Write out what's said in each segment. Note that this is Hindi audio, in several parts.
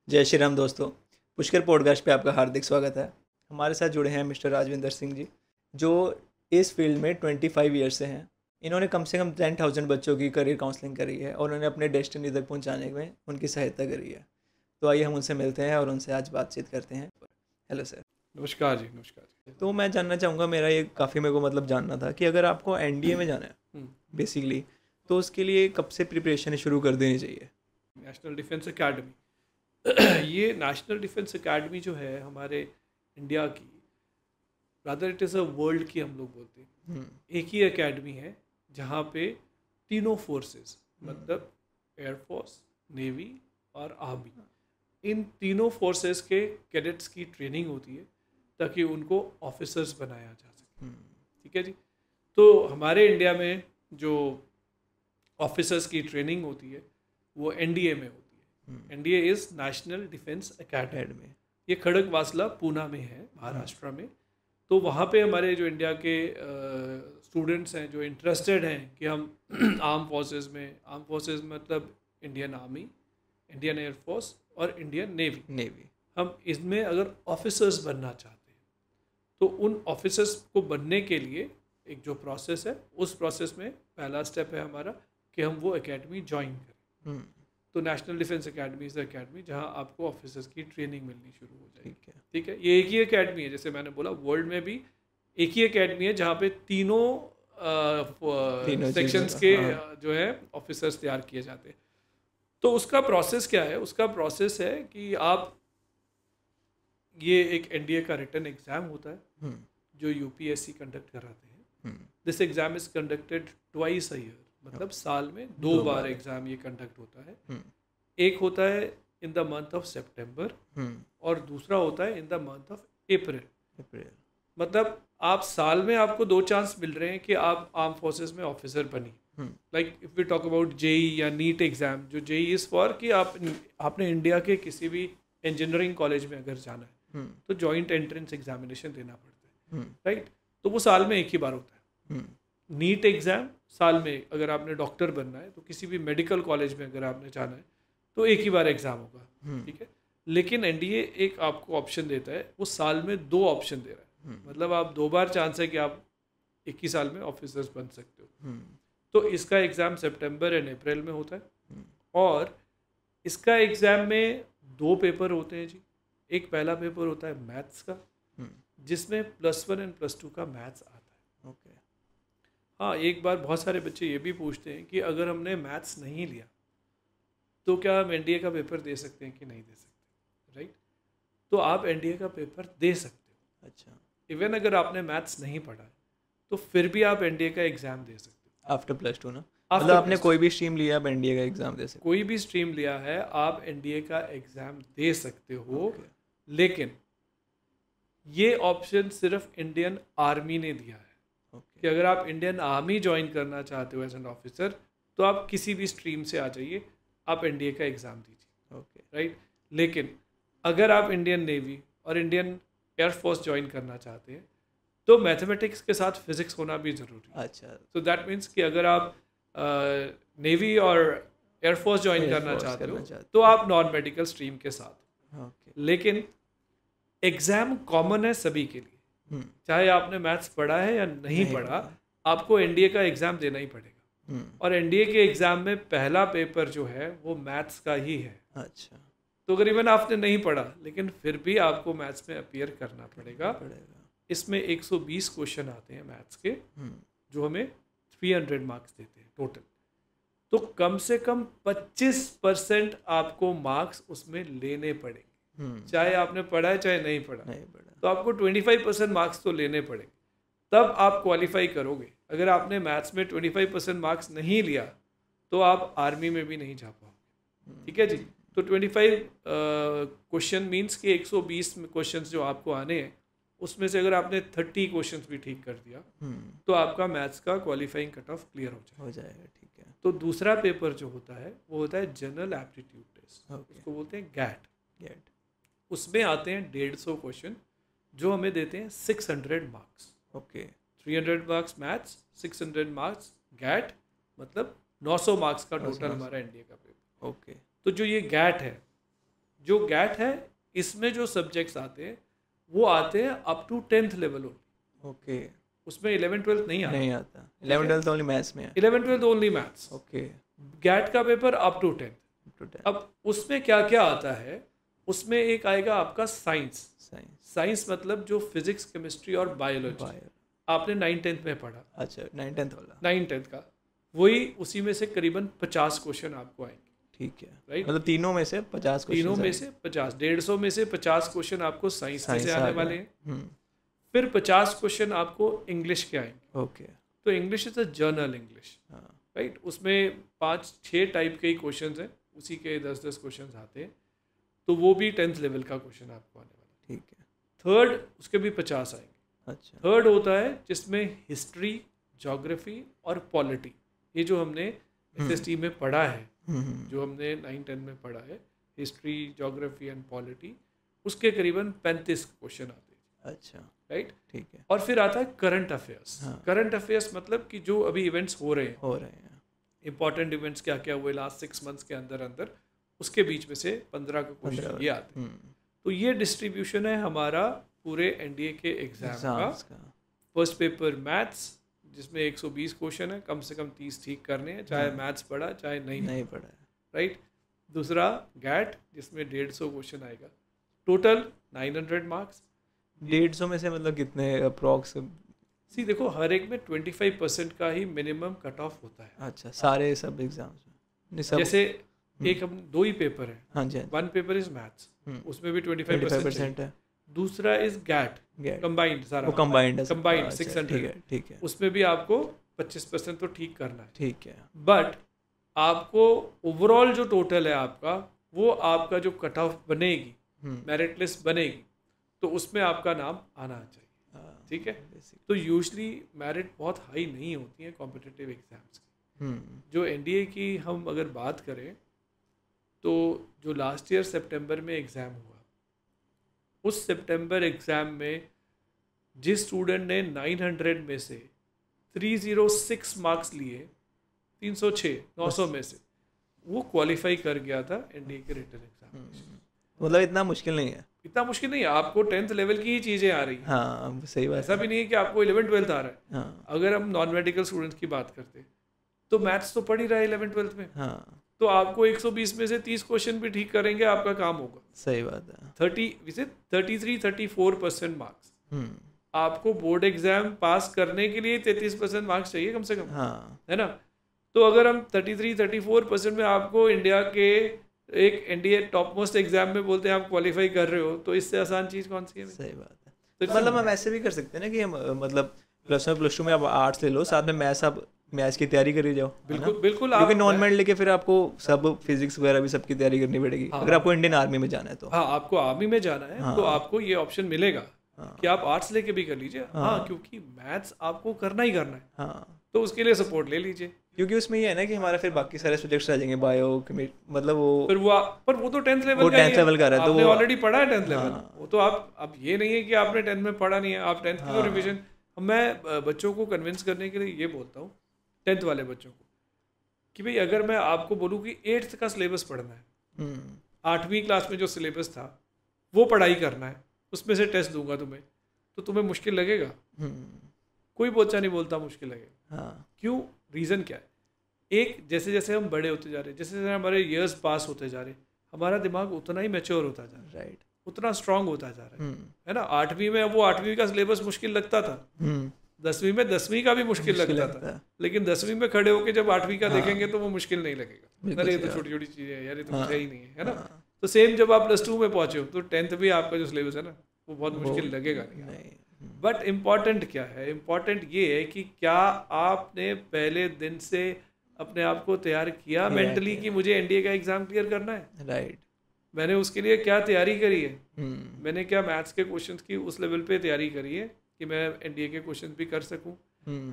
जय श्री राम दोस्तों। पुष्कर पॉडकास्ट पे आपका हार्दिक स्वागत है। हमारे साथ जुड़े हैं मिस्टर राजविंदर सिंह जी, जो इस फील्ड में 25 ईयर से हैं। इन्होंने कम से कम 10,000 बच्चों की करियर काउंसलिंग करी है और उन्हें अपने डेस्टिनी तक पहुंचाने में उनकी सहायता करी है। तो आइए हम उनसे मिलते हैं और उनसे आज बातचीत करते हैं। Hello sir. नमस्कार जी। नमस्कार जी। तो मैं जानना चाहूँगा, मेरा ये काफ़ी मेरे को मतलब जानना था कि अगर आपको एनडीए में जाना है बेसिकली, तो उसके लिए कब से प्रिपरेशन शुरू कर देनी चाहिए? नेशनल डिफेंस एकेडमी ये नेशनल डिफेंस एकेडमी जो है हमारे इंडिया की, rather it is a world की, हम लोग बोलते हैं एक ही एकेडमी है जहाँ पे तीनों फोर्सेस, मतलब एयरफोर्स, नेवी और आर्मी, इन तीनों फोर्सेस के कैडेट्स की ट्रेनिंग होती है ताकि उनको ऑफिसर्स बनाया जा सके। ठीक है जी। तो हमारे इंडिया में जो ऑफिसर्स की ट्रेनिंग होती है वो एनडीए में होती है। NDA is national defence academy. ये खड़गवासला पूना में है, महाराष्ट्र में। तो वहाँ पे हमारे जो इंडिया के स्टूडेंट्स हैं जो इंटरेस्टेड हैं कि हम आर्म फोर्सेस मतलब इंडियन आर्मी, इंडियन एयरफोर्स और इंडियन नेवी, हम इसमें अगर ऑफिसर्स बनना चाहते हैं तो उन ऑफिसर्स को बनने के लिए एक जो प्रोसेस है, उस प्रोसेस में पहला स्टेप है हमारा कि हम वो एकेडमी ज्वाइन करें। तो national defence academy is academy जहाँ आपको ऑफिसर्स की ट्रेनिंग मिलनी शुरू हो जाएगी। ठीक है। ये एक ही एकेडमी है, जैसे मैंने बोला वर्ल्ड में भी एक ही एकेडमी है जहाँ पे तीनों सेक्शंस के जो है ऑफिसर्स तैयार किए जाते हैं। तो उसका प्रोसेस क्या है? उसका प्रोसेस है कि आप, ये एक एनडीए का रिटन एग्ज़ाम होता है जो यूपीएससी कंडक्ट कराते हैं। This exam is conducted twice a year, मतलब साल में दो बार एग्ज़ाम ये कंडक्ट होता है। एक होता है इन द मंथ ऑफ सितंबर और दूसरा होता है in the month of April. मतलब आप साल में आपको दो चांस मिल रहे हैं कि आप आर्म फोर्सेस में ऑफिसर बनी। Like if we talk about JEE या नीट एग्ज़ाम, जो जेई इज़ फॉर कि आपने इंडिया के किसी भी इंजीनियरिंग कॉलेज में अगर जाना है तो जॉइंट एंट्रेंस एग्जामिनेशन देना पड़ता है, राइट। तो वो साल में एक ही बार होता है। नीट एग्ज़ाम साल में, अगर आपने डॉक्टर बनना है तो किसी भी मेडिकल कॉलेज में अगर आपने जाना है तो एक ही बार एग्ज़ाम होगा। ठीक है। लेकिन एनडीए एक आपको ऑप्शन देता है, वो साल में दो ऑप्शन दे रहा है। मतलब आप दो बार चांस है कि आप एक ही साल में ऑफिसर्स बन सकते हो। तो इसका एग्ज़ाम सितंबर एंड अप्रैल में होता है और इसका एग्ज़ाम में दो पेपर होते हैं जी। एक पहला पेपर होता है मैथ्स का, जिसमें +1 एंड +2 का मैथ्स आता है। ओके। हाँ, एक बार बहुत सारे बच्चे ये भी पूछते हैं कि अगर हमने मैथ्स नहीं लिया तो क्या हम एनडीए का पेपर दे सकते हैं कि नहीं दे सकते, राइट। तो आप एनडीए का पेपर दे सकते हो। अच्छा। इवन अगर आपने मैथ्स नहीं पढ़ा है तो फिर भी आप एनडीए का एग्ज़ाम दे सकते हो आफ्टर +2 ना? आफ्टर मतलब आपने +2। कोई भी स्ट्रीम लिया, आप एनडीए का एग्जाम दे सकते कोई भी स्ट्रीम लिया है आप एनडीए का एग्ज़ाम दे सकते हो। लेकिन ये ऑप्शन सिर्फ इंडियन आर्मी ने दिया है कि अगर आप इंडियन आर्मी ज्वाइन करना चाहते हो एज एन ऑफिसर तो आप किसी भी स्ट्रीम से आ जाइए, आप एनडीए का एग्ज़ाम दीजिए। ओके। राइट। लेकिन अगर आप इंडियन नेवी और इंडियन एयरफोर्स ज्वाइन करना चाहते हैं तो मैथमेटिक्स के साथ फिजिक्स होना भी ज़रूरी है। अच्छा। सो दैट मीन्स कि अगर आप नेवी और एयरफोर्स ज्वाइन करना चाहते हो तो आप नॉन मेडिकल स्ट्रीम के साथ। ओके। लेकिन एग्ज़ाम कॉमन है सभी के लिए, चाहे आपने मैथ्स पढ़ा है या नहीं पढ़ा, आपको एनडीए का एग्ज़ाम देना ही पड़ेगा। और एनडीए के एग्ज़ाम में पहला पेपर जो है वो मैथ्स का ही है। अच्छा। तो अगर इवन आपने नहीं पढ़ा लेकिन फिर भी आपको मैथ्स में अपीयर करना पड़ेगा। इसमें 120 क्वेश्चन आते हैं मैथ्स के, जो हमें 300 मार्क्स देते हैं टोटल। तो कम से कम 25% आपको मार्क्स उसमें लेने पड़ेंगे, चाहे आपने पढ़ा है चाहे नहीं पढ़ा। तो आपको 25% मार्क्स तो लेने पड़ेंगे, तब आप क्वालिफाई करोगे। अगर आपने मैथ्स में 25% मार्क्स नहीं लिया तो आप आर्मी में भी नहीं जा पाओगे। ठीक है जी। तो 25 क्वेश्चन मीन्स कि 120 क्वेश्चन जो आपको आने हैं उसमें से अगर आपने 30 क्वेश्चंस भी ठीक कर दिया तो आपका मैथ्स का क्वालिफाइंग कट ऑफ क्लियर हो जाएगा। ठीक है। तो दूसरा पेपर जो होता है वो होता है जनरल एप्टीट्यूड टेस्ट, उसको बोलते हैं गैट। उसमें आते हैं 150 क्वेश्चन जो हमें देते हैं 600 marks. Okay. 300 marks maths, 600 marks GAT, मतलब 900 मार्क्स का टोटल हमारा एनडीए का पेपर। ओके। तो जो ये गैट है, जो गैट है इसमें जो सब्जेक्ट्स आते हैं वो आते हैं up to 10th level only. Okay. उसमें 11th-12th नहीं आता। नहीं आता, 11th-12th ओनली मैथ्स में है। 11th-12th only maths. Okay. GATE का paper up to 10th। to 10 अब उसमें क्या क्या आता है, उसमें एक आएगा आपका साइंस। साइंस। साइंस मतलब जो फिजिक्स, केमिस्ट्री और बायोलॉजी आपने 9th-10th में पढ़ा। अच्छा, 9th-10th वाला। 9th-10th का वही, उसी में से करीबन 50 क्वेश्चन आपको आएंगे। ठीक है, राइट। मतलब तीनों में से 50 क्वेश्चन। तीनों में से 50, 150 में से 50 क्वेश्चन आपको साइंस से आने वाले हैं। फिर 50 क्वेश्चन आपको इंग्लिश के आएंगे। ओके। तो English is a journal English, right. उसमें 5-6 टाइप के क्वेश्चन हैं, उसी के 10-10 क्वेश्चन आते हैं। तो वो भी 10th लेवल का क्वेश्चन आपको आने वाला। ठीक है। थर्ड, उसके भी 50 आएंगे। अच्छा। थर्ड होता है जिसमें हिस्ट्री, ज्योग्राफी और पॉलिटी, ये जो हमने SST में पढ़ा है, जो हमने 9-10 में पढ़ा है, हिस्ट्री, ज्योग्राफी एंड पॉलिटी, उसके करीबन 35 क्वेश्चन आते हैं। अच्छा। राइट। ठीक है। और फिर आता है करंट अफेयर्स। करंट अफेयर्स मतलब कि जो अभी इवेंट्स हो रहे हैं, इंपॉर्टेंट इवेंट्स क्या क्या हुए लास्ट 6 मंथ्स के अंदर अंदर, उसके बीच में से 15 का क्वेश्चन ये आते हैं। तो ये डिस्ट्रीब्यूशन है हमारा पूरे NDA के एग्जाम का। फर्स्ट पेपर मैथ्स, जिसमें 120 क्वेश्चन है, कम से कम 30 ठीक करने हैं, चाहे मैथ्स पढ़ा चाहे नहीं पढ़ा, राइट। दूसरा गैट, जिसमें 150 क्वेश्चन आएगा, टोटल 900 मार्क्स। 150 में से मतलब कितने अप्रॉक्स? सी देखो, हर एक में 25% का ही मिनिमम कट ऑफ होता है। अच्छा, सारे सब एग्जाम्स में? जैसे एक हम 2 ही पेपर है। हाँ जी। 1 पेपर इज मैथ्स, उसमें भी 25% है। दूसरा इज गैट, कंबाइंड, सारा कंबाइंड 600। ठीक है। उसमें भी आपको 25% तो ठीक करना है। ठीक है। बट आपको ओवरऑल जो टोटल है आपका, वो आपका जो कट ऑफ बनेगी, मेरिट लिस्ट बनेगी, तो उसमें आपका नाम आना चाहिए। ठीक है। तो यूजली मेरिट बहुत हाई नहीं होती है कॉम्पिटिटिव एग्जाम्स की। जो NDA की हम अगर बात करें, तो जो लास्ट ईयर सितंबर में एग्ज़ाम हुआ, उस सितंबर एग्ज़ाम में जिस स्टूडेंट ने 900 में से 306 मार्क्स लिए, 306 900 में से, वो क्वालिफाई कर गया था NDA के रिटन एग्जाम। मतलब इतना मुश्किल नहीं है। इतना मुश्किल नहीं है, आपको 10th लेवल की ही चीज़ें आ रही हैं। हाँ, सही बात। ऐसा भी नहीं है कि आपको 11th-12th आ रहा है। हाँ। अगर हम नॉन मेडिकल स्टूडेंट्स की बात करते तो मैथ्स तो पढ़ ही रहा है 11th-12th में। हाँ। तो आपको 120 में से 30 क्वेश्चन भी ठीक करेंगे, आपका काम होगा। सही बात है। 33-34% मार्क्स। आपको बोर्ड एग्जाम पास करने के लिए 33% मार्क्स चाहिए कम से कम। हाँ। है ना। तो अगर हम 33-34% में आपको इंडिया के एक NDA टॉप मोस्ट एग्जाम में बोलते हैं आप क्वालिफाई कर रहे हो, तो इससे आसान चीज़ कौन सी है? सही बात है। तो मतलब हम ऐसे भी कर सकते हैं ना कि हम मतलब +1 +2 में आप आर्ट्स ले लो, साथ में मैथ्स, आप मैथ्स की तैयारी करी जाओ। बिल्कुल बिल्कुल। क्योंकि नॉन मेड लेके फिर आपको सब फिजिक्स वगैरह भी सबकी तैयारी करनी पड़ेगी। अगर आपको इंडियन आर्मी में जाना है तो। हाँ, आपको आर्मी में जाना है तो आपको ये ऑप्शन मिलेगा कि आप आर्ट्स लेके भी कर लीजिए। हाँ, क्योंकि मैथ्स आपको करना ही करना है। हाँ, तो उसके लिए सपोर्ट ले लीजिए। क्योंकि उसमें ये है ना कि हमारा फिर बाकी सारे सब्जेक्ट्स आ जाएंगे, बायो, मतलब वो फिर पर वो तो 10th लेवल वो का 10th लेवल का है, तो आपने वो ऑलरेडी पढ़ा है 10th लेवल। वो तो आप, अब ये नहीं है कि आपने 10th में पढ़ा नहीं है, आप 10th की तो रिवीजन। मैं बच्चों को कन्विंस करने के लिए ये बोलता हूँ, 10th वाले बच्चों को, कि भाई अगर मैं आपको बोलूँ कि 8th का सिलेबस पढ़ना है, 8वीं क्लास में जो सिलेबस था वो पढ़ाई करना है, उसमें से टेस्ट दूंगा तुम्हें, तो तुम्हें मुश्किल लगेगा? कोई बच्चा नहीं बोलता मुश्किल लगेगा। क्यों? रीज़न क्या है? एक, जैसे जैसे हम बड़े होते जा रहे हैं, जैसे जैसे हमारे इयर्स पास होते जा रहे हैं, हमारा दिमाग उतना ही मैच्योर होता जा रहा है, राइट, उतना स्ट्रांग होता जा रहा है ना। 8वीं में वो 8वीं का सिलेबस मुश्किल लगता था, 10वीं में 10वीं का भी मुश्किल लगता था, लेकिन 10वीं में खड़े होके जब 8वीं का देखेंगे तो वो मुश्किल नहीं लगेगा। अरे ये तो छोटी छोटी चीज़ें हैं यार, ये तो कुछ है ही नहीं है ना। तो सेम जब आप +2 में पहुंचे हो तो 10th भी आपका जो सिलेबस है ना, वो बहुत मुश्किल लगेगा नहीं। बट इम्पॉर्टेंट क्या है? इम्पॉर्टेंट ये है कि क्या आपने पहले दिन से अपने आप को तैयार किया मेंटली कि मुझे NDA का एग्जाम क्लियर करना है, राइट। मैंने उसके लिए क्या तैयारी करी है? मैंने क्या मैथ्स के क्वेश्चंस की उस लेवल पे तैयारी करी है कि मैं NDA के क्वेश्चन भी कर सकूं?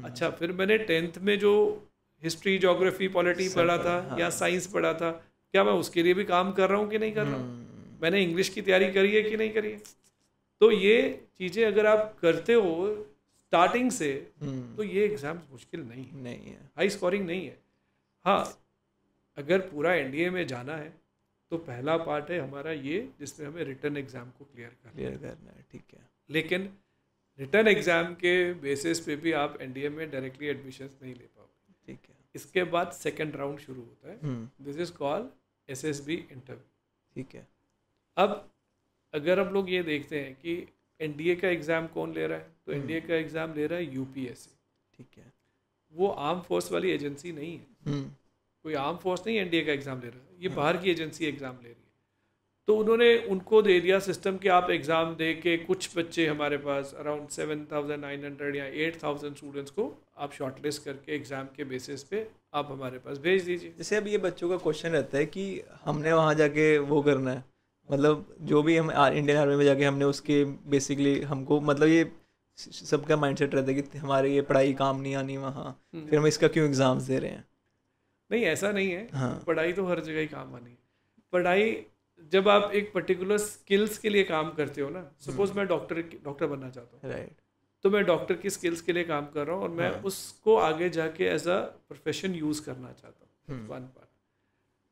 अच्छा, फिर मैंने 10th में जो हिस्ट्री, ज्योग्राफी, पॉलिटी पढ़ा था या साइंस पढ़ा था, क्या मैं उसके लिए भी काम कर रहा हूँ कि नहीं कर रहा हूँ? मैंने इंग्लिश की तैयारी करी है कि नहीं करी है? तो ये चीज़ें अगर आप करते हो स्टार्टिंग से, तो ये एग्जाम मुश्किल नहीं है, हाई स्कोरिंग नहीं है। हाँ, अगर पूरा NDA में जाना है तो पहला पार्ट है हमारा ये, जिसमें हमें रिटन एग्ज़ाम को क्लियर करना है, ठीक है। लेकिन रिटन एग्ज़ाम के बेसिस पे भी आप एनडीए में डायरेक्टली एडमिशन्स नहीं ले पाओगे, ठीक है। इसके बाद सेकंड राउंड शुरू होता है, this is called SSB interview, ठीक है। अब अगर हम लोग ये देखते हैं कि एनडीए का एग्ज़ाम कौन ले रहा है, तो एनडीए का एग्ज़ाम ले रहा है यूपीएससी, ठीक है। वो आर्म फोर्स वाली एजेंसी नहीं है, कोई आर्म फोर्स नहीं एनडीए का एग्ज़ाम ले रहा है, ये बाहर की एजेंसी एग्ज़ाम ले रही है। तो उन्होंने उनको दे दिया सिस्टम कि आप एग्ज़ाम दे के, कुछ बच्चे हमारे पास अराउंड 7,900 या 8,000 स्टूडेंट्स को आप शॉर्टलिस्ट करके एग्ज़ाम के बेसिस पे आप हमारे पास भेज दीजिए। जैसे अब ये बच्चों का क्वेश्चन रहता है कि हमने वहाँ जाके वो करना है, मतलब जो भी हम इंडियन आर्मी में जाके हमने उसके बेसिकली हमको, मतलब ये सबका माइंडसेट रहता है कि हमारे ये पढ़ाई काम नहीं आनी वहाँ, फिर हम इसका क्यों एग्ज़ाम्स दे रहे हैं। नहीं, ऐसा नहीं है। हाँ। पढ़ाई तो हर जगह ही काम आनी है। पढ़ाई जब आप एक पर्टिकुलर स्किल्स के लिए काम करते हो ना, सपोज मैं डॉक्टर बनना चाहता हूँ, राइट, तो मैं डॉक्टर की स्किल्स के लिए काम कर रहा हूँ और मैं उसको आगे जाके एज अ प्रोफेशन यूज़ करना चाहता हूँ, वन पार्ट।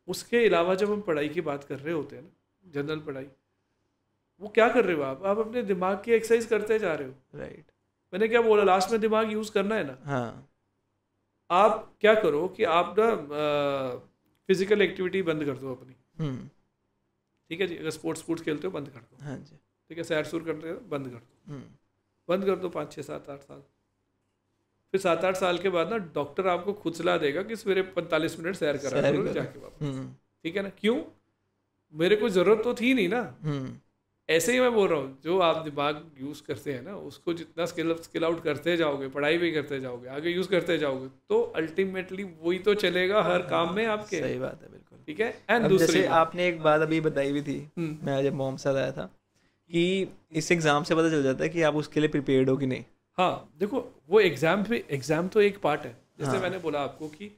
उसके अलावा जब हम पढ़ाई की बात कर रहे होते हैं ना, जनरल पढ़ाई, वो क्या कर रहे हो आप अपने दिमाग की एक्सरसाइज करते जा रहे हो। राइट, मैंने क्या बोला, लास्ट में दिमाग यूज़ करना है ना। हाँ। आप क्या करो कि आप ना फिजिकल एक्टिविटी बंद कर दो अपनी, ठीक है जी। अगर स्पोर्ट्स खेलते हो बंद कर दो, हाँ जी, ठीक है। सैर सूर करते हो बंद कर दो, बंद कर दो 5, 6, 7, 8 साल। फिर 7, 8 साल के बाद ना डॉक्टर आपको खुद सलाह देगा कि सवेरे 45 मिनट सैर करा करो जाके वापस, ठीक है ना। क्यों? मेरे को ज़रूरत तो थी नहीं ना। ऐसे ही मैं बोल रहा हूँ, जो आप दिमाग यूज़ करते हैं ना, उसको जितना स्किल आउट करते जाओगे, पढ़ाई भी करते जाओगे, आगे यूज़ करते जाओगे, तो अल्टीमेटली वही तो चलेगा हर काम में आपके। सही बात है, बिल्कुल, ठीक है। एंड जैसे आपने एक बात अभी बताई भी थी, मैं जब मोम साथ आया था, कि इस एग्ज़ाम से पता चल जाता है कि आप उसके लिए प्रिपेयर्ड हो कि नहीं। हाँ, देखो वो एग्ज़ाम तो एक पार्ट है। जैसे मैंने बोला आपको कि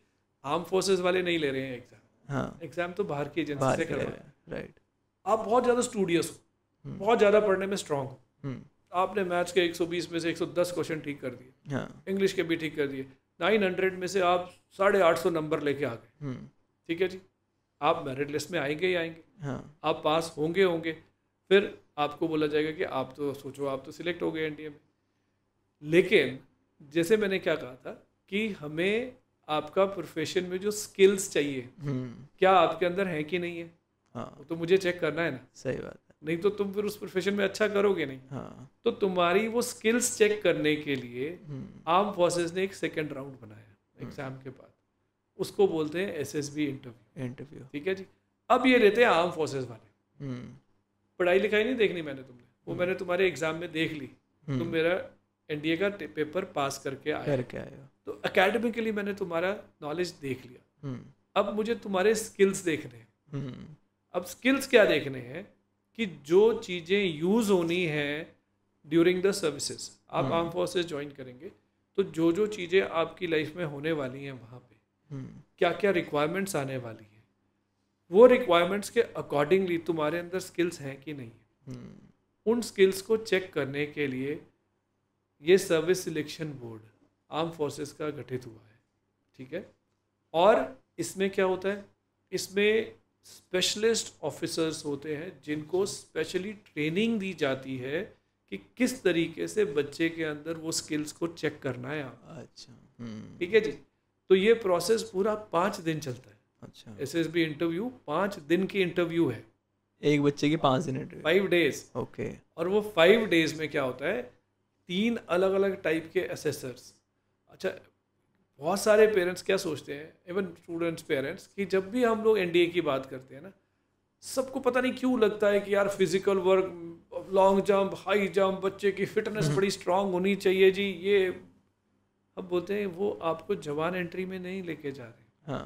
आर्म फोर्सेस वाले नहीं ले रहे हैं एग्ज़ाम, हाँ, एग्ज़ाम तो बाहर की एजेंसी से करवा रहे हैं। राइट। आप बहुत ज़्यादा स्टूडियस हो, बहुत ज़्यादा पढ़ने में स्ट्रांग हो, आपने मैथ्स के 120 में से 110 क्वेश्चन ठीक कर दिए, हाँ, इंग्लिश के भी ठीक कर दिए, 900 में से आप 850 नंबर लेके आ गए, ठीक है जी। आप मेरिट लिस्ट में आएंगे ही आएंगे, हाँ, आप पास होंगे। फिर आपको बोला जाएगा कि आप तो सोचो, आप तो सिलेक्ट हो गए एनडीए में। लेकिन जैसे मैंने क्या कहा था कि हमें आपका प्रोफेशन में जो स्किल्स चाहिए, क्या आपके अंदर है कि नहीं है, हाँ, तो मुझे चेक करना है ना। सही बात है। नहीं तो तुम फिर उस प्रोफेशन में अच्छा करोगे नहीं। हाँ, तो तुम्हारी वो स्किल्स चेक करने के लिए आर्म फोर्सेस ने एक सेकंड राउंड बनाया एग्जाम के बाद, उसको बोलते हैं एसएसबी इंटरव्यू, ठीक है जी। अब ये लेते हैं आर्म फोर्सेस वाले। पढ़ाई लिखाई नहीं देखनी मैंने, वो मैंने तुम्हारे एग्जाम में देख ली, तुम मेरा एनडीए का पेपर पास करके आए हो, तो एकेडमिकली मैंने तुम्हारा नॉलेज देख लिया। अब मुझे तुम्हारे स्किल्स देखने हैं। अब स्किल्स क्या देखने हैं कि जो चीज़ें यूज़ होनी है ड्यूरिंग द सर्विसेज, आप आर्म फोर्सेस ज्वाइन करेंगे तो जो जो चीज़ें आपकी लाइफ में होने वाली हैं वहाँ पे क्या क्या रिक्वायरमेंट्स आने वाली हैं, वो रिक्वायरमेंट्स के अकॉर्डिंगली तुम्हारे अंदर स्किल्स हैं कि नहीं है। उन स्किल्स को चेक करने के लिए ये service selection board arm forces का गठित हुआ है, ठीक है। और इसमें क्या होता है, इसमें स्पेशलिस्ट ऑफिसर्स होते हैं जिनको स्पेशली ट्रेनिंग दी जाती है कि किस तरीके से बच्चे के अंदर वो स्किल्स को चेक करना है। अच्छा, ठीक है जी। तो ये प्रोसेस पूरा 5 दिन चलता है। अच्छा, एसएसबी इंटरव्यू 5 दिन की इंटरव्यू है, एक बच्चे की 5 दिन इंटरव्यू, 5 डेज। ओके। और वो 5 डेज में क्या होता है, 3 अलग अलग टाइप के असेसर्स। अच्छा, बहुत सारे पेरेंट्स क्या सोचते हैं, इवन स्टूडेंट्स पेरेंट्स, कि जब भी हम लोग एनडीए की बात करते हैं ना, सबको पता नहीं क्यों लगता है कि यार physical work, long jump, high jump, बच्चे की फिटनेस बड़ी स्ट्रांग होनी चाहिए जी। ये अब बोलते हैं वो आपको जवान एंट्री में नहीं लेके जा रहे, हाँ,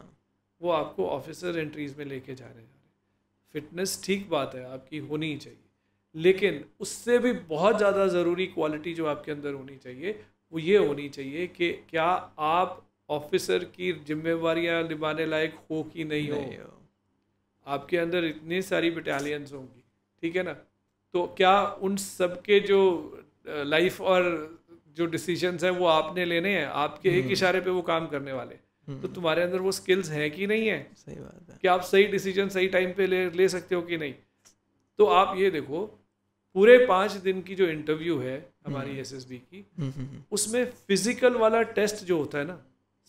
वो आपको ऑफिसर एंट्रीज में लेके जा रहे हैं। फिटनेस ठीक बात है, आपकी होनी ही चाहिए, लेकिन उससे भी बहुत ज़्यादा ज़रूरी क्वालिटी जो आपके अंदर होनी चाहिए वो ये होनी चाहिए कि क्या आप ऑफिसर की जिम्मेवारियां निभाने लायक हो कि नहीं हो। आपके अंदर इतनी सारी बटालियंस होंगी, ठीक है ना, तो क्या उन सब के जो लाइफ और जो डिसीजंस हैं वो आपने लेने हैं, आपके एक इशारे पे वो काम करने वाले। तो तुम्हारे अंदर वो स्किल्स हैं कि नहीं है, सही बात है, कि आप सही डिसीजन सही टाइम पे ले सकते हो कि नहीं। तो आप ये देखो, पूरे 5 दिन की जो इंटरव्यू है हमारी SSB की, उसमें फिजिकल वाला टेस्ट जो होता है ना,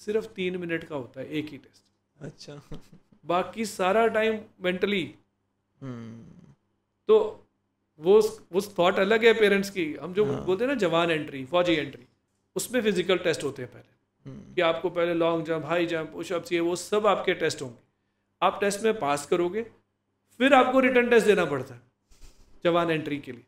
सिर्फ 3 मिनट का होता है, एक ही टेस्ट। अच्छा बाकी सारा टाइम मेंटली। तो वो थॉट अलग है पेरेंट्स की। हम जो बोलते हैं ना जवान एंट्री, फौजी एंट्री, उसमें फिजिकल टेस्ट होते हैं पहले, कि आपको पहले long jump, high jump, pushups, ये वो सब आपके टेस्ट होंगे। आप टेस्ट में पास करोगे, फिर आपको रिटर्न टेस्ट देना पड़ता है जवान एंट्री के लिए।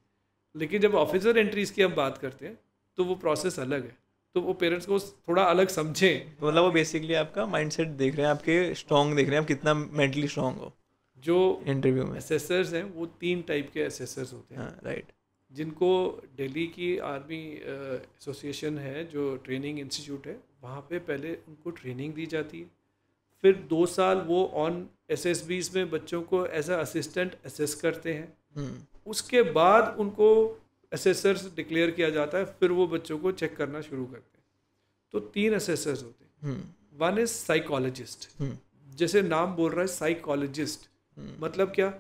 लेकिन जब ऑफिसर एंट्रीज की हम बात करते हैं तो वो प्रोसेस अलग है, तो वो पेरेंट्स को थोड़ा अलग समझें। मतलब वो बेसिकली आपका माइंडसेट देख रहे हैं, आपके स्ट्रॉन्ग देख रहे हैं, आप कितना मेंटली स्ट्रॉन्ग हो। जो इंटरव्यू में असेसर्स हैं वो 3 टाइप के असेसर्स होते हैं। राइट। जिनको दिल्ली की आर्मी एसोसिएशन है, जो ट्रेनिंग इंस्टीट्यूट है, वहाँ पे पहले उनको ट्रेनिंग दी जाती है। फिर 2 साल वो ऑन SSBs में बच्चों को एज अ असिस्टेंट असेस करते हैं। उसके बाद उनको असेसर्स डिक्लेयर किया जाता है, फिर वो बच्चों को चेक करना शुरू करते हैं। तो 3 असेसर्स होते हैं। वन इज साइकोलॉजिस्ट, जैसे नाम बोल रहा है साइकोलॉजिस्ट, मतलब क्या,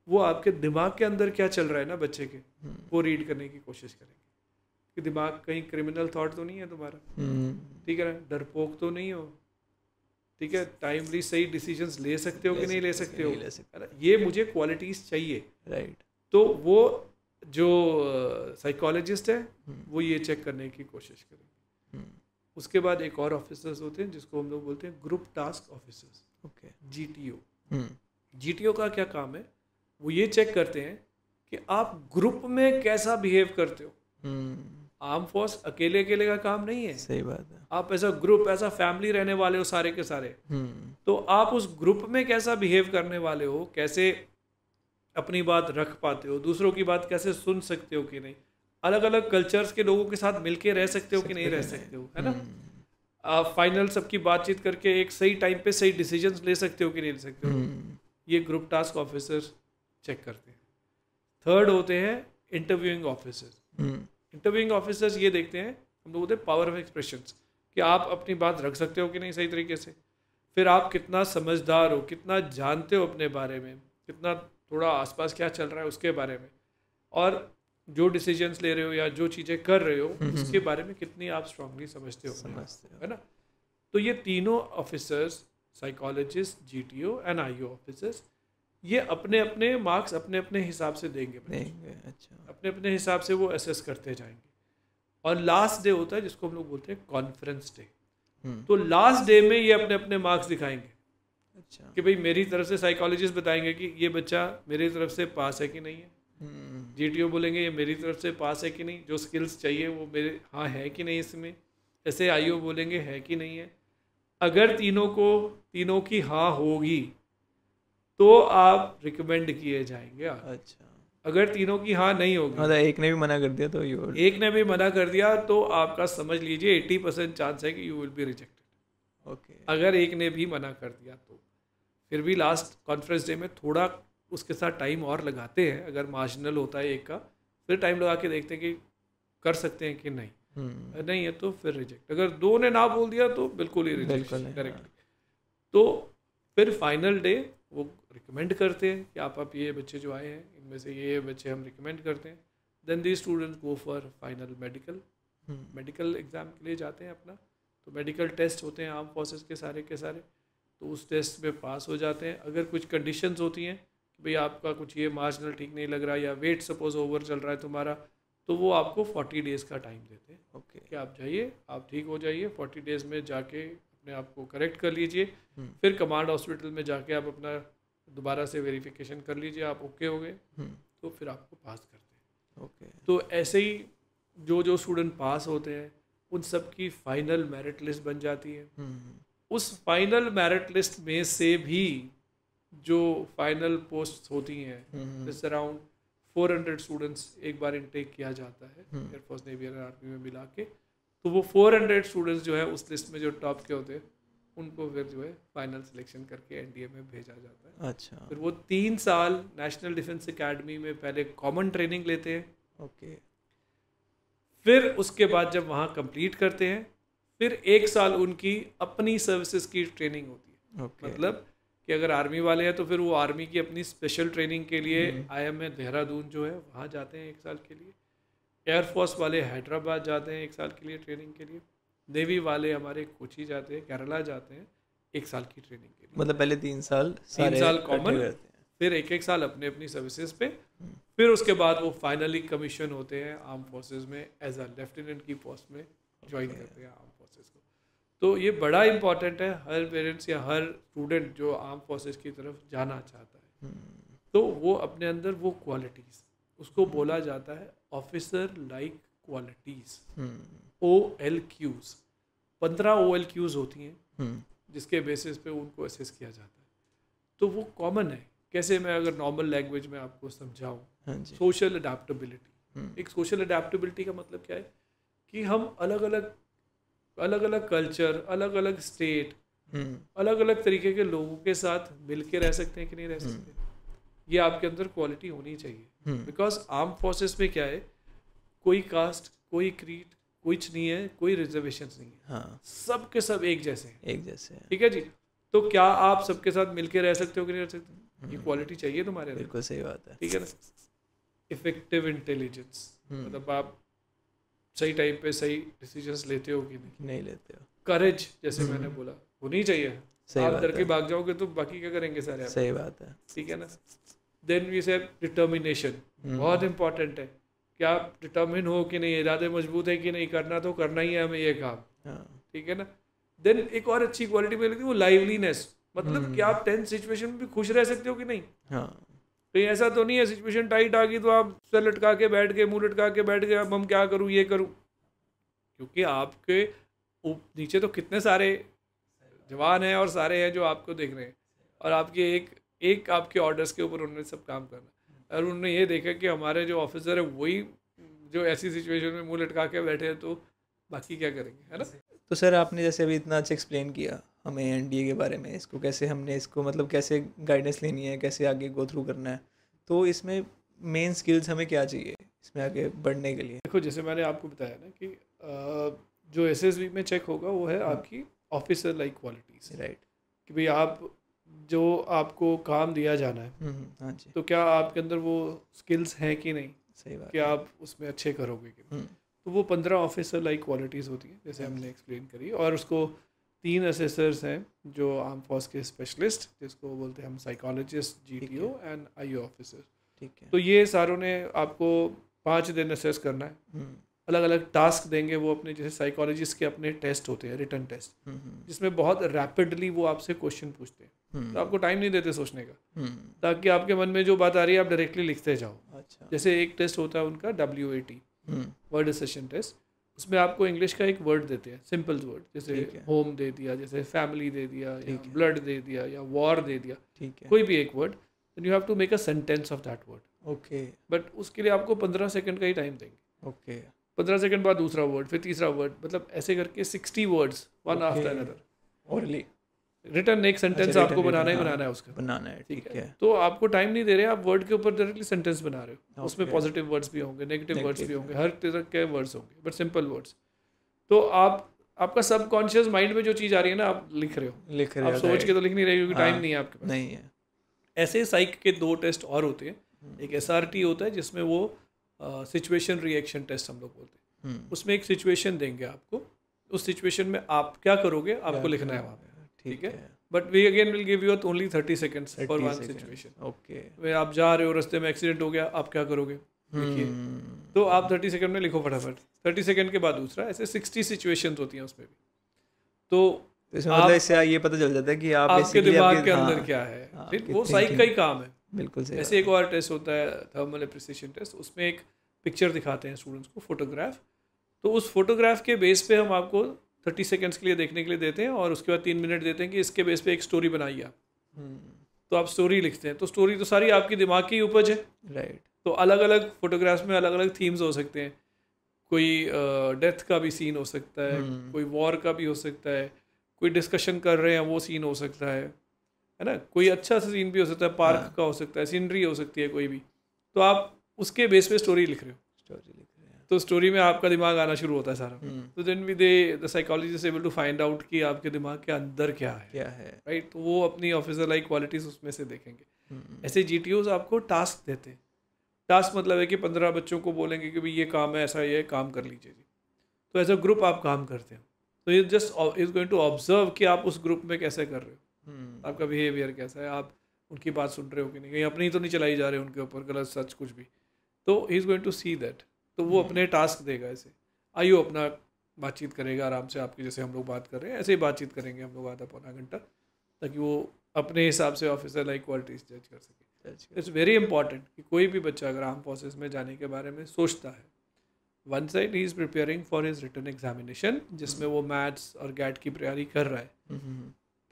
वो आपके दिमाग के अंदर क्या चल रहा है ना बच्चे के, वो रीड करने की कोशिश करेंगे कि दिमाग कहीं क्रिमिनल थॉट तो नहीं है तुम्हारा, ठीक है ना, डरपोक तो नहीं हो, ठीक है, टाइमली सही डिसीजंस ले सकते हो कि नहीं ले सकते हो, है ना, ये मुझे क्वालिटीज चाहिए। राइट। तो वो जो साइकोलॉजिस्ट है वो ये चेक करने की कोशिश करेंगे। उसके बाद एक और ऑफिसर्स होते हैं जिसको हम लोग बोलते हैं group task officers, okay, GTO। GTO का क्या काम है, वो ये चेक करते हैं कि आप ग्रुप में कैसा बिहेव करते हो। आर्म फोर्स अकेले अकेले का काम नहीं है, सही बात है। आप as a group, as a family रहने वाले हो सारे के सारे। तो आप उस ग्रुप में कैसा बिहेव करने वाले हो, कैसे अपनी बात रख पाते हो, दूसरों की बात कैसे सुन सकते हो कि नहीं, अलग अलग कल्चर्स के लोगों के साथ मिलके रह सकते हो कि नहीं रह सकते हो, है ना, आप फाइनल सबकी बातचीत करके एक सही टाइम पे सही डिसीजंस ले सकते हो कि नहीं ले सकते हो। ये ग्रुप टास्क ऑफिसर्स चेक करते हैं। थर्ड होते हैं इंटरव्यूइंग ऑफिसर्स। इंटरव्यूइंग ऑफिसर्स ये देखते हैं, हम लोग बोलते हैं पावर ऑफ एक्सप्रेशंस, कि आप अपनी बात रख सकते हो कि नहीं सही तरीके से, फिर आप कितना समझदार हो, कितना जानते हो अपने बारे में, कितना थोड़ा आसपास क्या चल रहा है उसके बारे में, और जो डिसीजंस ले रहे हो या जो चीज़ें कर रहे हो उसके बारे में कितनी आप स्ट्रांगली समझते हो, है ना। तो ये तीनों officers, psychologist, GTO and IO officers, ये अपने अपने मार्क्स अपने अपने हिसाब से देंगे। अच्छा, अपने अपने हिसाब से वो असेस करते जाएंगे। और लास्ट डे होता है जिसको हम लोग बोलते हैं कॉन्फ्रेंस डे। तो लास्ट डे में ये अपने अपने मार्क्स दिखाएंगे। अच्छा, कि भाई मेरी तरफ से साइकोलॉजिस्ट बताएंगे कि ये बच्चा मेरी तरफ से पास है कि नहीं है, GTO बोलेंगे ये मेरी तरफ से पास है कि नहीं, जो स्किल्स चाहिए वो मेरे हाँ है कि नहीं इसमें, ऐसे IO बोलेंगे है कि नहीं है। अगर तीनों की हाँ होगी तो आप रिकमेंड किए जाएंगे। अच्छा, अगर तीनों की हाँ नहीं होगी, मतलब एक ने भी मना कर दिया तो एक ने भी मना कर दिया तो आपका समझ लीजिए 80% चांस है कि you will be rejected. Okay, अगर एक ने भी मना कर दिया तो फिर भी लास्ट कॉन्फ्रेंस डे में थोड़ा उसके साथ टाइम और लगाते हैं। अगर मार्जिनल होता है एक का, फिर टाइम लगा के देखते हैं कि कर सकते हैं कि नहीं, नहीं है तो फिर रिजेक्ट। अगर 2 ने ना बोल दिया तो बिल्कुल ही रिजेक्ट डायरेक्टली। तो फिर फाइनल डे वो रिकमेंड करते हैं कि आप ये बच्चे जो आए हैं इनमें से ये बच्चे हम रिकमेंड करते हैं। Then the students go for final medical exam के लिए जाते हैं अपना। तो मेडिकल टेस्ट होते हैं आर्म फोर्सेस के सारे, तो उस टेस्ट में पास हो जाते हैं। अगर कुछ कंडीशंस होती हैं कि भाई आपका कुछ ये मार्जिनल ठीक नहीं लग रहा या वेट सपोज ओवर चल रहा है तुम्हारा, तो वो आपको 40 डेज़ का टाइम देते हैं। ओके, कि आप जाइए, आप ठीक हो जाइए, 40 डेज़ में जाके अपने आप को करेक्ट कर लीजिए। फिर कमांड हॉस्पिटल में जाके आप अपना दोबारा से वेरिफिकेशन कर लीजिए, आप ओके हो गए तो फिर आपको पास करते हैं। ओके, तो ऐसे ही जो स्टूडेंट पास होते हैं उन सब की फाइनल मेरिट लिस्ट बन जाती है। उस फाइनल मेरिट लिस्ट में से भी जो फाइनल पोस्ट होती हैं, जैसे अराउंड 400 स्टूडेंट्स एक बार इनटेक किया जाता है एयरफोर्स, नेवी और आर्मी में मिला के। तो वो 400 स्टूडेंट्स जो है उस लिस्ट में जो टॉप के होते हैं उनको फिर जो है फाइनल सिलेक्शन करके NDA में भेजा जाता है। अच्छा, फिर वो 3 साल नेशनल डिफेंस एकेडमी में पहले कॉमन ट्रेनिंग लेते हैं। ओके, फिर उसके बाद जब वहाँ कंप्लीट करते हैं, फिर 1 साल उनकी अपनी सर्विसेज की ट्रेनिंग होती है। मतलब कि अगर आर्मी वाले हैं तो फिर वो आर्मी की अपनी स्पेशल ट्रेनिंग के लिए IMA देहरादून जो है वहाँ जाते हैं 1 साल के लिए। एयरफोर्स वाले हैदराबाद जाते हैं 1 साल के लिए ट्रेनिंग के लिए। नेवी वाले हमारे कोची जाते हैं, केरला जाते हैं 1 साल की ट्रेनिंग के लिए। मतलब पहले 3 साल 3 साल कॉमन, फिर 1-1 साल अपने अपनी सर्विसेज पे, फिर उसके बाद वो फाइनली कमीशन होते हैं आर्म फोर्सेज में एज अ लेफ्टिनेंट की पोस्ट में ज्वाइन करते हैं आर्म फोर्सेज को। तो ये बड़ा इंपॉर्टेंट है हर पेरेंट्स या हर स्टूडेंट जो आर्म फोर्सेज की तरफ जाना चाहता है। तो वो अपने अंदर वो क्वालिटीज़, उसको बोला जाता है officer like qualities, OLQs। 15 OLQs होती हैं जिसके बेसिस पे उनको असेस किया जाता है। तो वो कॉमन है। कैसे मैं अगर नॉर्मल लैंग्वेज में आपको समझाऊँ, सोशल अडेप्टेबिलिटी। एक सोशल अडेप्टेबिलिटी का मतलब क्या है कि हम अलग अलग कल्चर, अलग अलग स्टेट, अलग अलग तरीके के लोगों के साथ मिल के रह सकते हैं कि नहीं रह सकते। ये आपके अंदर क्वालिटी होनी चाहिए। बिकॉज आर्म फोर्सेस में क्या है, कोई कास्ट, कोई क्रीड कुछ नहीं है, कोई रिजर्वेशन नहीं है। हाँ, सब के सब एक जैसे हैं। एक जैसे हैं। ठीक है जी। तो क्या आप सबके साथ मिलके रह सकते हो कि नहीं रह सकते? ये क्वालिटी चाहिए तुम्हारे अंदर। बिल्कुल सही बात है। ठीक है ना। इफेक्टिव इंटेलिजेंस, मतलब आप सही टाइम पे सही डिसीजंस लेते हो कि नहीं लेते हो। करेज, जैसे मैंने बोला, होनी चाहिए। आप डर के भाग जाओगे तो बाकी क्या करेंगे सारे? सही बात है। ठीक है ना। देन वी से डिटर्मिनेशन, बहुत इंपॉर्टेंट है कि आप डिटर्मिन हो कि नहीं, इरादे मजबूत है कि नहीं, करना तो करना ही है हमें ये काम। ठीक है ना। देन एक और अच्छी क्वालिटी में लगती है वो लाइवलीनेस, मतलब कि आप टेंस सिचुएशन में भी खुश रह सकते हो कि नहीं। कहीं ऐसा तो नहीं है सिचुएशन टाइट आ गई तो आप सर लटका के बैठ गए, मुंह लटका के बैठ गए, अब हम क्या करूँ, ये करूँ। क्योंकि आपके नीचे तो कितने सारे जवान हैं और सारे हैं जो आपको देख रहे हैं, और आपके एक आपके ऑर्डर्स के ऊपर उन्होंने सब काम करना। और उन्होंने ये देखा कि हमारे जो ऑफिसर है वही जो ऐसी सिचुएशन में मुंह लटका के बैठे हैं, तो बाकी क्या करेंगे, है ना। तो सर आपने जैसे अभी इतना अच्छा एक्सप्लेन किया हमें NDA के बारे में, इसको कैसे हमने इसको मतलब कैसे गाइडेंस लेनी है, कैसे आगे गो थ्रू करना है, तो इसमें मेन स्किल्स हमें क्या चाहिए इसमें आगे बढ़ने के लिए? देखो, जैसे मैंने आपको बताया ना कि जो SSB में चेक होगा वो है आपकी ऑफिसर लाइक क्वालिटीज़। राइट। कि भाई आप जो आपको काम दिया जाना है, हाँ जी, तो क्या आपके अंदर वो स्किल्स हैं कि नहीं, सही बात कि आप उसमें अच्छे करोगे कि नहीं। तो वो 15 ऑफिसर लाइक क्वालिटीज़ होती हैं जैसे हमने एक्सप्लेन करी। और उसको 3 असेसर्स हैं जो आर्म फोर्स के स्पेशलिस्ट, जिसको बोलते हैं हम psychologist, GTO and IO officer. ठीक है। तो ये सारों ने आपको 5 दिन असेस करना है। अलग अलग टास्क देंगे वो अपने, जैसे साइकोलॉजिस्ट के अपने टेस्ट होते हैं, रिटन टेस्ट, जिसमें बहुत रैपिडली वो आपसे क्वेश्चन पूछते हैं। तो आपको टाइम नहीं देते सोचने का, ताकि आपके मन में जो बात आ रही है आप डायरेक्टली लिखते जाओ। अच्छा। जैसे एक टेस्ट होता है उनका WAT, वर्ड एसेशन टेस्ट। उसमें आपको इंग्लिश का एक वर्ड देते हैं, सिंपल वर्ड, जैसे होम दे दिया, जैसे फैमिली दे दिया, या ब्लड दे दिया, या वॉर दे दिया, कोई भी एक word. Then you have to make a sentence of that word. Okay. But उसके लिए आपको 15 सेकंड का ही टाइम देंगे। ओके। 15 सेकंड बाद दूसरा वर्ड, फिर तीसरा वर्ड, मतलब ऐसे करके 60 words one after another. Orally return एक सेंटेंस आपको बनाना ही बनाना है उसका, बनाना है। ठीक है। तो आपको टाइम नहीं दे रहे, आप वर्ड के ऊपर डायरेक्टली सेंटेंस बना रहे हो। उसमें पॉजिटिव वर्ड्स भी होंगे, नेगेटिव वर्ड्स भी होंगे, हर तरह के वर्ड्स होंगे, बट सिंपल वर्ड्स। तो आपका सबकॉन्शियस माइंड में जो चीज़ आ रही है ना, आप लिख रहे हो, आप सोच के तो लिख नहीं रहे क्योंकि टाइम नहीं है आपके पास। नहीं है। ऐसे साइक के 2 टेस्ट और होते हैं। एक SRT होता है जिसमें वो सिचुएशन रिएक्शन टेस्ट हम लोग बोलते हैं। उसमें एक सिचुएशन देंगे आपको, उस सिचुएशन में आप क्या करोगे आपको लिखना है वहाँ पे। ठीक है। But we again will give you only 30 seconds for one situation. Okay. वे आप जा रहे हो, रास्ते में एक्सीडेंट हो गया, आप क्या करोगे लिखिए। तो आप 30 सेकंड में लिखो फटाफट। 30 सेकंड के बाद दूसरा, ऐसे 60 सिचुएशंस होती हैं उसमें भी। तो इसमें मतलब इससे ये पता चल जाता है कि आप आपके दिमाग के अंदर क्या है। फिर वो साइक का ही काम है। बिल्कुल सही। ऐसे एक और टेस्ट होता है थर्मल एप्रिसिएशन टेस्ट। उसमें एक पिक्चर दिखाते हैं स्टूडेंट्स को, फोटोग्राफ। तो उस फोटोग्राफ के बेस पे हम आपको 30 सेकंड्स के लिए देखने के लिए देते हैं, और उसके बाद 3 मिनट देते हैं कि इसके बेस पे एक स्टोरी बनाइए आप। तो आप स्टोरी लिखते हैं। तो स्टोरी तो सारी आपकी दिमाग की उपज है। राइट। तो अलग अलग फोटोग्राफ्स में अलग अलग थीम्स हो सकते हैं। कोई डेथ का भी सीन हो सकता है, कोई वॉर का भी हो सकता है, कोई डिस्कशन कर रहे हैं वो सीन हो सकता है ना। कोई अच्छा सा सीन भी हो सकता है, पार्क का हो सकता है, सीनरी हो सकती है कोई भी। तो आप उसके बेस पे स्टोरी लिख रहे हो। स्टोरी लिख रहे हैं। तो स्टोरी में आपका दिमाग आना शुरू होता है सारा। तो then we the psychologist able to find out कि आपके दिमाग के अंदर क्या है राइट। तो वो अपनी ऑफिसर लाइक क्वालिटीज उसमें से देखेंगे। ऐसे GTOs आपको टास्क देते हैं। टास्क मतलब है कि 15 बच्चों को बोलेंगे कि भाई ये काम है, ऐसा ये काम कर लीजिए जी। तो एज अ ग्रुप आप काम करते हैं। तो ये just is going to observe कि आप उस ग्रुप में कैसे कर रहे हो, आपका बिहेवियर कैसा है, आप उनकी बात सुन रहे हो कि नहीं, कहीं अपनी तो नहीं चलाई जा रहे हो उनके ऊपर गलत सच कुछ भी। तो he is going to see that. तो वो अपने टास्क देगा। ऐसे आइयो अपना बातचीत करेगा आराम से, आपकी जैसे हम लोग बात कर रहे हैं ऐसे ही बातचीत करेंगे हम लोग आधा पौना घंटा, ताकि वो अपने हिसाब से ऑफिसर लाइक क्वालिटीज जज कर सके। इट्स वेरी इंपॉर्टेंट कि कोई भी बच्चा अगर आर्म फोर्सेस में जाने के बारे में सोचता है, one side he is preparing for his written examination जिसमें वो मैथ्स और गैट की तैयारी कर रहा है,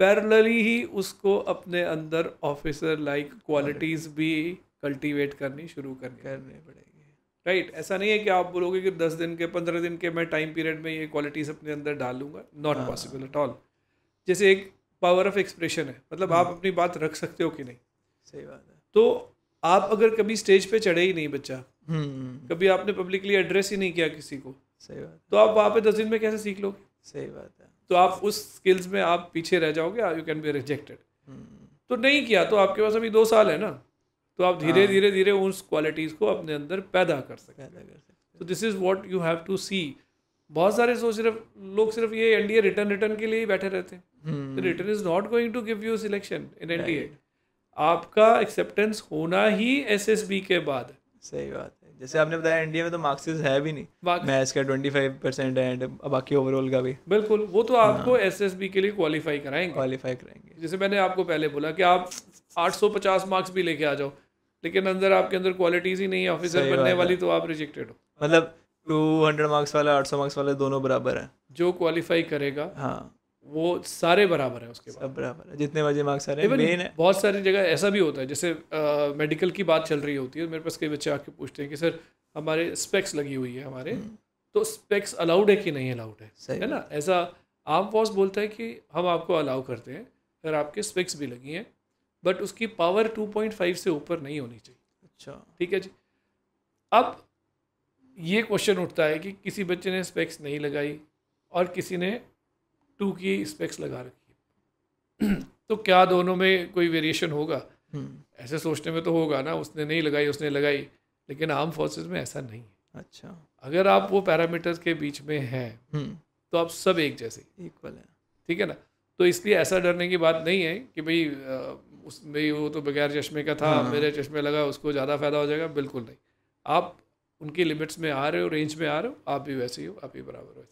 पैरेलली ही उसको अपने अंदर ऑफिसर लाइक क्वालिटीज़ भी कल्टीवेट करनी शुरू करनी पड़ेगी राइट। ऐसा नहीं है कि आप बोलोगे कि 10 दिन के 15 दिन के मैं टाइम पीरियड में ये क्वालिटीज़ अपने अंदर डालूंगा, नॉट पॉसिबल एट ऑल। जैसे एक पावर ऑफ एक्सप्रेशन है, मतलब आप अपनी बात रख सकते हो कि नहीं। सही बात है। तो आप अगर कभी स्टेज पे चढ़े ही नहीं बच्चा, कभी आपने पब्लिकली एड्रेस ही नहीं किया किसी को, सही बात, तो आप वहाँ पे 10 दिन में कैसे सीख लोगे। सही बात है। तो आप उस स्किल्स में आप पीछे रह जाओगे, यू कैन बी रिजेक्टेड। तो नहीं किया तो आपके पास अभी 2 साल है ना, तो आप धीरे धीरे धीरे उस क्वालिटीज़ को अपने अंदर पैदा कर सकते हैं। तो this is what you have to see. बहुत सारे लोग सिर्फ ये एनडीए रिटर्न के लिए ही बैठे रहते हैं। Written is not going to give you selection in NDA. आपका एक्सेप्टेंस होना ही एसएसबी के बाद। सही बात है। जैसे आपने बताया एनडीए में तो मार्क्सिस है भी नहीं, मैथ्स का 25% है एंड बाकी ओवरऑल का भी। बिल्कुल, वो तो आपको एसएसबी के लिए क्वालिफाई कराएंगे। जैसे मैंने आपको पहले बोला कि आप 850 मार्क्स भी लेके आ जाओ, लेकिन अंदर आपके अंदर क्वालिटीज ही नहीं है ऑफिसर बनने वाली, तो आप रिजेक्टेड हो। मतलब 200 मार्क्स वाला 800 मार्क्स वाला दोनों बराबर है। जो क्वालिफाई करेगा वो सारे बराबर हैं, उसके बाद सब बराबर है, जितने मर्जी मार्क्स आ रहे हैं। मेन बहुत सारी जगह ऐसा भी होता है, जैसे मेडिकल की बात चल रही होती है, मेरे पास कई बच्चे आके पूछते हैं कि सर हमारे स्पेक्स लगी हुई है हमारे, तो स्पेक्स अलाउड है कि नहीं अलाउड है ना। ऐसा आर्म फोर्स बोलता है कि हम आपको अलाउ करते हैं अगर आपके स्पेक्स भी लगी हैं, बट उसकी पावर 2.5 से ऊपर नहीं होनी चाहिए। अच्छा, ठीक है जी। अब ये क्वेश्चन उठता है कि किसी बच्चे ने स्पेक्स नहीं लगाई और किसी ने 2 की स्पेक्स लगा रखी है तो क्या दोनों में कोई वेरिएशन होगा? ऐसे सोचने में तो होगा ना, उसने नहीं लगाई उसने लगाई, लेकिन आर्म फोर्सेस में ऐसा नहीं है। अच्छा, अगर आप वो पैरामीटर्स के बीच में हैं तो आप सब एक जैसे इक्वल हैं, ठीक है ना। तो इसलिए ऐसा डरने की बात नहीं है कि भाई उसमें वो तो बगैर चश्मे का था, मेरे चश्मे लगा उसको ज़्यादा फायदा हो जाएगा, बिल्कुल नहीं। आप उनकी लिमिट्स में आ रहे हो, रेंज में आ रहे हो, आप भी वैसे ही हो, आप भी बराबर हो।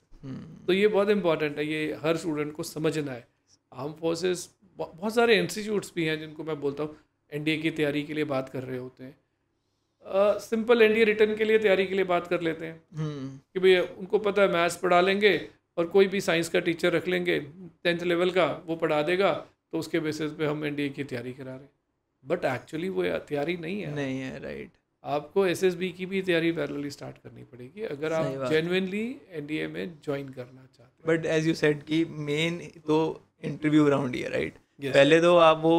तो ये बहुत इंपॉर्टेंट है, ये हर स्टूडेंट को समझना है। आर्म फोर्सेस बहुत सारे इंस्टीट्यूट्स भी हैं जिनको मैं बोलता हूँ एनडीए की तैयारी के लिए बात कर रहे होते हैं। सिंपल एनडीए रिटर्न के लिए तैयारी के लिए बात कर लेते हैं कि भाई उनको पता है मैथ्स पढ़ा लेंगे और कोई भी साइंस का टीचर रख लेंगे 10th लेवल का, वो पढ़ा देगा, तो उसके बेसिस पे हम एनडीए की तैयारी करा रहे हैं। बट एक्चुअली वो तैयारी नहीं है राइट। आपको एसएसबी की भी तैयारी पैरेलली स्टार्ट करनी पड़ेगी अगर आप जेन्युइनली एनडीए में ज्वाइन करना चाहते हैं। बट एज यू सेड कि मेन तो इंटरव्यू राउंड ही है राइट। पहले तो आप वो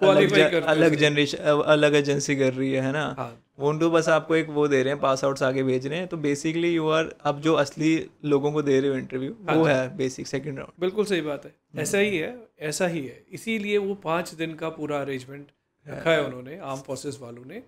अलग एजेंसी कर रही है ना। वो तो बस आपको एक वो दे रहे हैं, पास आउट्स आगे भेज रहे हैं। तो बेसिकली यू आर, अब जो असली लोगों को दे रहे हो इंटरव्यू वो है बेसिक सेकंड राउंड। बिल्कुल सही बात है, ऐसा ही है। इसीलिए वो 5 दिन का पूरा अरेंजमेंट रखा है उन्होंने, आर्म फोर्सेस वालों ने,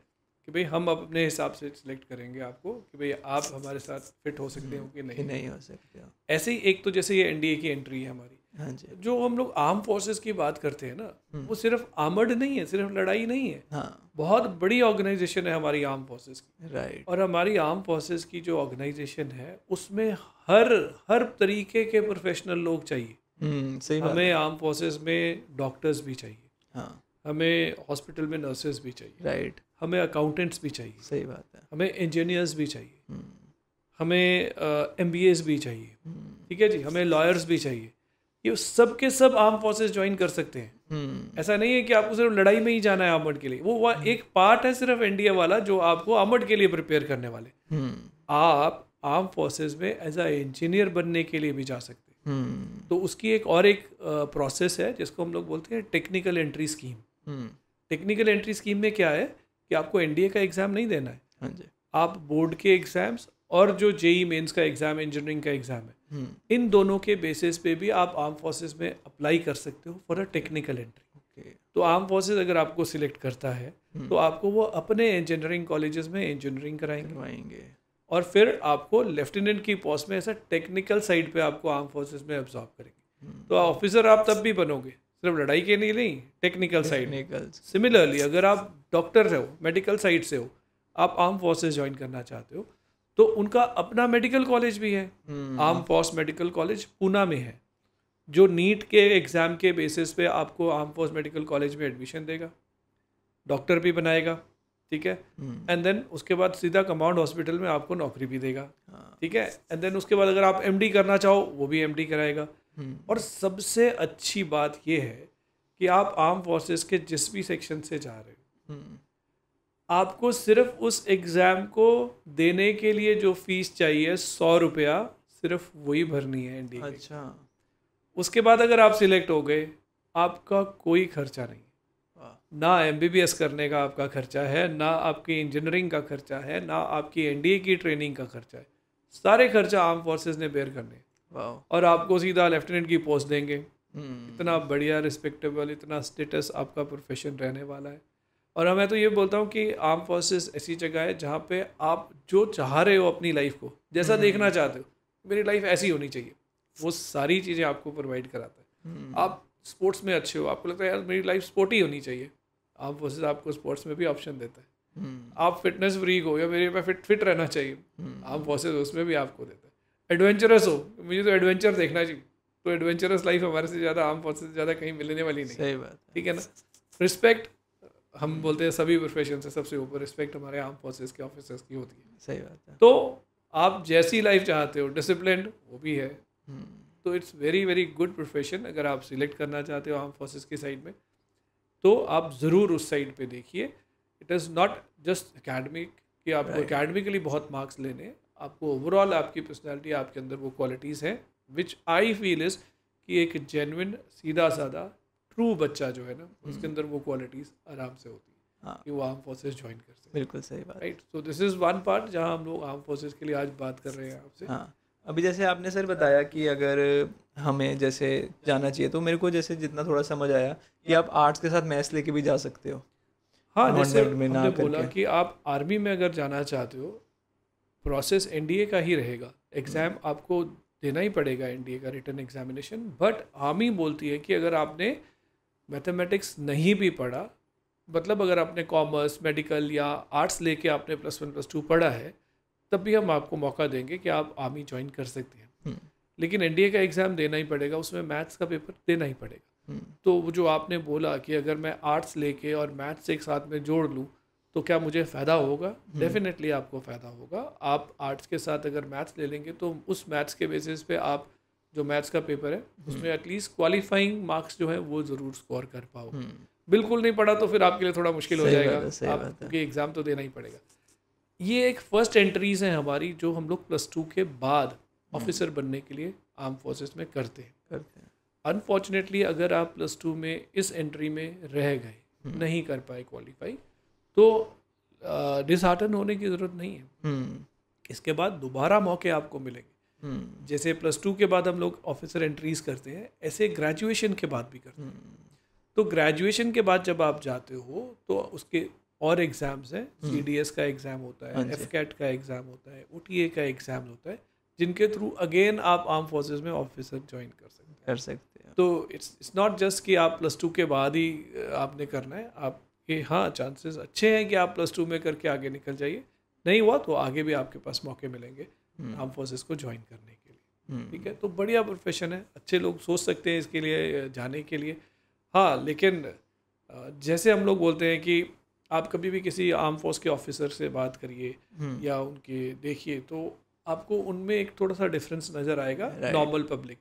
कि भाई हम अपने हिसाब से सिलेक्ट करेंगे आपको कि भाई आप हमारे साथ फिट हो सकते हो कि नहीं हो सकते। ऐसे ही एक तो जैसे ये एनडीए की एंट्री है हमारी, हाँ जी। जो हम लोग आर्म फोर्सेस की बात करते हैं ना, वो सिर्फ आर्मर्ड नहीं है, सिर्फ लड़ाई नहीं है। हाँ। बहुत बड़ी ऑर्गेनाइजेशन है हमारी आर्म फोर्सेस की, राइट। और हमारी आर्म फोर्सेस की जो ऑर्गेनाइजेशन है उसमें हर तरीके के प्रोफेशनल लोग चाहिए। सही बात। हमें आर्म फोर्सेस में डॉक्टर्स भी चाहिए, हाँ। हमें हॉस्पिटल में नर्सेज भी चाहिए, राइट। हमें अकाउंटेंट्स भी चाहिए, सही बात है। हमें इंजीनियर्स भी चाहिए, हमें MBAs भी चाहिए, ठीक है जी। हमें लॉयर्स भी चाहिए। ये सब के सब आर्म फोर्सेस ज्वाइन कर सकते हैं। ऐसा नहीं है कि आपको सिर्फ लड़ाई में ही जाना है आर्मर्ड के लिए। वो एक पार्ट है सिर्फ इंडिया वाला जो आपको आर्मर्ड के लिए प्रिपेयर करने वाले। आप आर्म फोर्सेस में एज अ इंजीनियर बनने के लिए भी जा सकते हैं। तो उसकी एक प्रोसेस है जिसको हम लोग बोलते हैं technical entry scheme. Technical entry scheme में क्या है कि आपको एनडीए का एग्ज़ाम नहीं देना है, हाँ जी। आप बोर्ड के एग्ज़ाम्स और जो जेई मेंस का एग्ज़ाम, इंजीनियरिंग का एग्ज़ाम है, इन दोनों के बेसिस पे भी आप आर्म फोर्सेस में अप्लाई कर सकते हो फॉर अ टेक्निकल एंट्री। तो आर्म फोर्सेस अगर आपको सिलेक्ट करता है तो आपको वो अपने इंजीनियरिंग कॉलेजेस में इंजीनियरिंग कराएंगे और फिर आपको लेफ्टिनेंट की पोस्ट में ऐसा टेक्निकल साइड पे आपको आर्म फोर्सेस में अब्जॉर्ब करेंगे। तो ऑफिसर आप तब भी बनोगे, सिर्फ लड़ाई के लिए नहीं, टेक्निकल साइड। सिमिलरली अगर आप डॉक्टर हो, मेडिकल साइड से हो, आप आर्म फोर्सेस ज्वाइन करना चाहते हो तो उनका अपना मेडिकल कॉलेज भी है, arm force medical college Poona में है, जो नीट के एग्ज़ाम के बेसिस पे आपको आर्म फोर्स मेडिकल कॉलेज में एडमिशन देगा, डॉक्टर भी बनाएगा, ठीक है। एंड देन उसके बाद सीधा कमांड हॉस्पिटल में आपको नौकरी भी देगा, ठीक है। एंड देन उसके बाद अगर आप एमडी करना चाहो वो भी एमडी कराएगा। और सबसे अच्छी बात ये है कि आप आर्म फोर्सेस के जिस भी सेक्शन से जा रहे हो, आपको सिर्फ उस एग्ज़ाम को देने के लिए जो फीस चाहिए 100 रुपया, सिर्फ वही भरनी है एनडीए। अच्छा। उसके बाद अगर आप सिलेक्ट हो गए, आपका कोई खर्चा नहीं, ना एमबीबीएस करने का आपका खर्चा है, ना आपकी इंजीनियरिंग का खर्चा है, ना आपकी एनडीए की ट्रेनिंग का खर्चा है, सारे खर्चा आर्म फोर्सेस ने बेयर करने। और आपको सीधा लेफ्टिनेंट की पोस्ट देंगे। इतना बढ़िया रिस्पेक्टेबल, इतना स्टेटस आपका प्रोफेशन रहने वाला है। और मैं तो ये बोलता हूँ कि आर्म फोर्सेस ऐसी जगह है जहाँ पे आप जो चाह रहे हो अपनी लाइफ को, जैसा देखना चाहते हो, मेरी लाइफ ऐसी होनी चाहिए, वो सारी चीज़ें आपको प्रोवाइड कराता है। आप स्पोर्ट्स में अच्छे हो, आपको लगता है यार मेरी लाइफ स्पोर्ट ही होनी चाहिए, आर्म फोर्सेस आपको स्पोर्ट्स में भी ऑप्शन देता है। आप फिटनेस फ्रीक हो या मेरे पे फिट रहना चाहिए, आर्म फोर्सेस उसमें भी आपको देता है। एडवेंचरस हो, मुझे तो एडवेंचर देखना चाहिए, तो एडवेंचरस लाइफ हमारे से ज़्यादा आर्म फोर्सेस से ज़्यादा कहीं मिलने वाली नहीं। सही बात, ठीक है ना। रिस्पेक्ट हम बोलते हैं सभी प्रोफेशन से सबसे ऊपर रिस्पेक्ट हमारे आर्म फोर्सेस के ऑफिसर्स की होती है। सही बात है। तो आप जैसी लाइफ चाहते हो, डिसिप्लिन वो भी है, तो it's very very good profession. अगर आप सिलेक्ट करना चाहते हो आर्म फोर्सेस की साइड में, तो आप ज़रूर उस साइड पे देखिए। It is not just academic कि आपको एकेडमिकली बहुत मार्क्स लेने, आपको ओवरऑल आपकी पर्सनैलिटी, आपके अंदर वो क्वालिटीज़ हैं विच आई फील इज़ कि एक जेन्युइन सीधा साधा ट्रू बच्चा जो है ना, उसके अंदर वो क्वालिटीज़ आराम से होती है कि वो आर्म फोर्सेस ज्वाइन कर सकते। बिल्कुल सही बात, right. So this is one part जहाँ हम लोग आर्म फोर्सेस के लिए आज बात कर रहे हैं आपसे। हाँ, अभी जैसे आपने सर बताया कि अगर हमें जैसे जाना चाहिए, तो मेरे को जैसे जितना थोड़ा समझ आया कि आप आर्ट्स के साथ मैथ्स लेके भी जा सकते हो। हाँ, जैसे हमने बोला कि आप आर्मी में अगर जाना चाहते हो, प्रोसेस एनडीए का ही रहेगा, एग्ज़ाम आपको देना ही पड़ेगा एनडीए का रिटन एग्जामिनेशन। बट आर्मी बोलती है कि अगर आपने मैथमेटिक्स नहीं भी पढ़ा, मतलब अगर आपने कॉमर्स, मेडिकल या आर्ट्स लेके आपने +1 +2 पढ़ा है, तब भी हम आपको मौका देंगे कि आप आर्मी ज्वाइन कर सकते हैं। लेकिन एनडीए का एग्ज़ाम देना ही पड़ेगा, उसमें मैथ्स का पेपर देना ही पड़ेगा। तो वो जो आपने बोला कि अगर मैं आर्ट्स लेके और मैथ्स एक साथ में जोड़ लूँ तो क्या मुझे फ़ायदा होगा? डेफिनेटली आपको फ़ायदा होगा। आप आर्ट्स के साथ अगर मैथ्स ले लेंगे तो उस मैथ्स के बेसिस पे आप जो मैथ्स का पेपर है उसमें एटलीस्ट क्वालिफाइंग मार्क्स जो है वो ज़रूर स्कोर कर पाओगे। बिल्कुल नहीं पढ़ा तो फिर आपके लिए थोड़ा मुश्किल हो जाएगा, क्योंकि एग्ज़ाम तो देना ही पड़ेगा। ये एक फ़र्स्ट एंट्रीज़ हैं हमारी जो हम लोग +2 के बाद ऑफिसर बनने के लिए आर्म फोर्सेस में करते हैं। अनफॉर्चुनेटली अगर आप +2 में इस एंट्री में रह गए, नहीं कर पाए क्वालिफाई, तो डिसहार्टन होने की ज़रूरत नहीं है। इसके बाद दोबारा मौके आपको मिलेंगे। जैसे +2 के बाद हम लोग ऑफिसर एंट्रीज करते हैं, ऐसे ग्रेजुएशन के बाद भी करते हैं। तो ग्रेजुएशन के बाद जब आप जाते हो तो उसके और एग्ज़ाम्स हैं, CDS का एग्ज़ाम होता है, FCAT का एग्ज़ाम होता है, OTA का एग्ज़ाम होता है, जिनके थ्रू अगेन आप आर्म फोर्सेस में ऑफिसर ज्वाइन कर सकते हैं। तो इट्स नॉट जस्ट कि आप +2 के बाद ही आपने करना है। आपके हाँ चांसेस अच्छे हैं कि आप +2 में करके आगे निकल जाइए, नहीं हुआ तो आगे भी आपके पास मौके मिलेंगे आर्म फोर्सेस को ज्वाइन करने के लिए। ठीक है, तो बढ़िया प्रोफेशन है, अच्छे लोग सोच सकते हैं इसके लिए जाने के लिए। हाँ, लेकिन जैसे हम लोग बोलते हैं कि आप कभी भी किसी आर्म फोर्स के ऑफिसर से बात करिए या उनके देखिए, तो आपको उनमें एक थोड़ा सा डिफरेंस नज़र आएगा normal public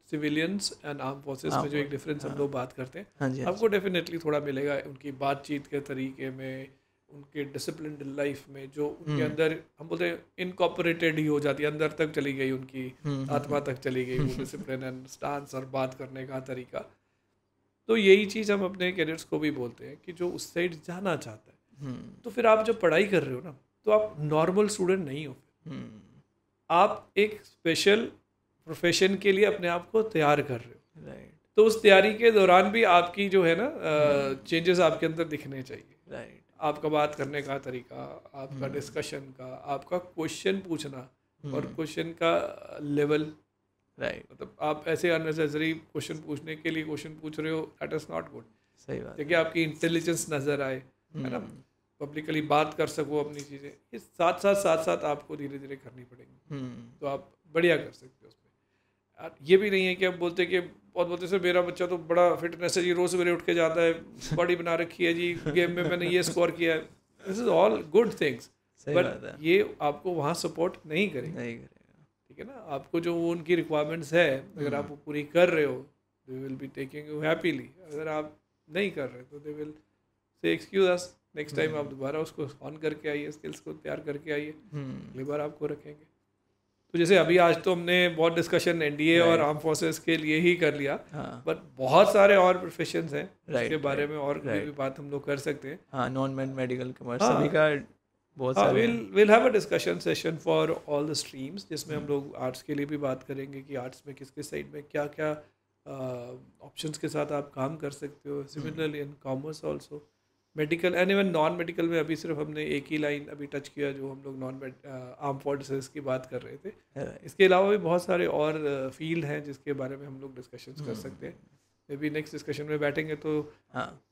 civilians and arm forces में। जो एक डिफरेंस हम लोग बात करते हैं, आपको डेफिनेटली थोड़ा मिलेगा उनकी बातचीत के तरीके में, उनके डिसिप्लिन्ड लाइफ में, जो उनके अंदर हम बोलते हैं इनकॉर्पोरेटेड ही हो जाती है, अंदर तक चली गई, उनकी आत्मा तक चली गई वो डिसिप्लिन एंड स्टांस और बात करने का तरीका। तो यही चीज़ हम अपने कैडेट्स को भी बोलते हैं कि जो उस साइड जाना चाहता है, तो फिर आप जब पढ़ाई कर रहे हो ना, तो आप नॉर्मल स्टूडेंट नहीं हो, आप एक स्पेशल प्रोफेशन के लिए अपने आप को तैयार कर रहे हो, राइट, तो उस तैयारी के दौरान भी आपकी जो है ना चेंजेस आपके अंदर दिखने चाहिए। राइट, आपका बात करने का तरीका, आपका डिस्कशन का, आपका क्वेश्चन पूछना और क्वेश्चन का लेवल, राइट, मतलब आप ऐसे अननेसेसरी क्वेश्चन पूछने के लिए क्वेश्चन पूछ रहे हो, दैट इज़ नॉट गुड। सही बात, देखिए आपकी इंटेलिजेंस नज़र आए, है ना, पब्लिकली बात कर सको अपनी चीज़ें, ये साथ साथ आपको धीरे धीरे करनी पड़ेंगी, तो आप बढ़िया कर सकते हो उसमें। ये भी नहीं है कि आप बोलते कि बहुत बोलते सर मेरा बच्चा तो बड़ा फिटनेस है जी, रोज़ सवेरे उठ के जाता है, बॉडी बना रखी है जी, गेम में मैंने ये स्कोर किया है, this is all good things, but ये आपको वहाँ सपोर्ट नहीं करेगा, ठीक है ना। आपको जो वो उनकी रिक्वायरमेंट्स है, अगर आप वो पूरी कर रहे हो, they will be taking you happily. अगर आप नहीं कर रहे तो they will say excuse us, next time आप दोबारा उसको ऑन करके आइए, स्किल्स को तैयार करके आइए, अगली बार आपको रखेंगे। तो जैसे अभी आज तो हमने बहुत डिस्कशन एनडीए और आर्म फोर्सेस के लिए ही कर लिया, बट बहुत सारे और प्रोफेशंस हैं जिसके बारे में और भी बात हम लोग कर सकते हैं। हाँ, नॉन मेडिकल कमर्स सभी का बहुत सारे will have a discussion session for all the streams, जिसमें हम लोग आर्ट्स के लिए भी बात करेंगे कि आर्ट्स में किस किस साइड में क्या क्या ऑप्शंस के साथ आप काम कर सकते हो। Similarly in commerce also, medical and even non medical में अभी सिर्फ हमने एक ही लाइन अभी टच किया जो हम लोग नॉन आर्म फोर्सेस की बात कर रहे थे। इसके अलावा भी बहुत सारे और फील्ड हैं जिसके बारे में हम लोग डिस्कशंस कर सकते हैं। मे बी नेक्स्ट डिस्कशन में बैठेंगे तो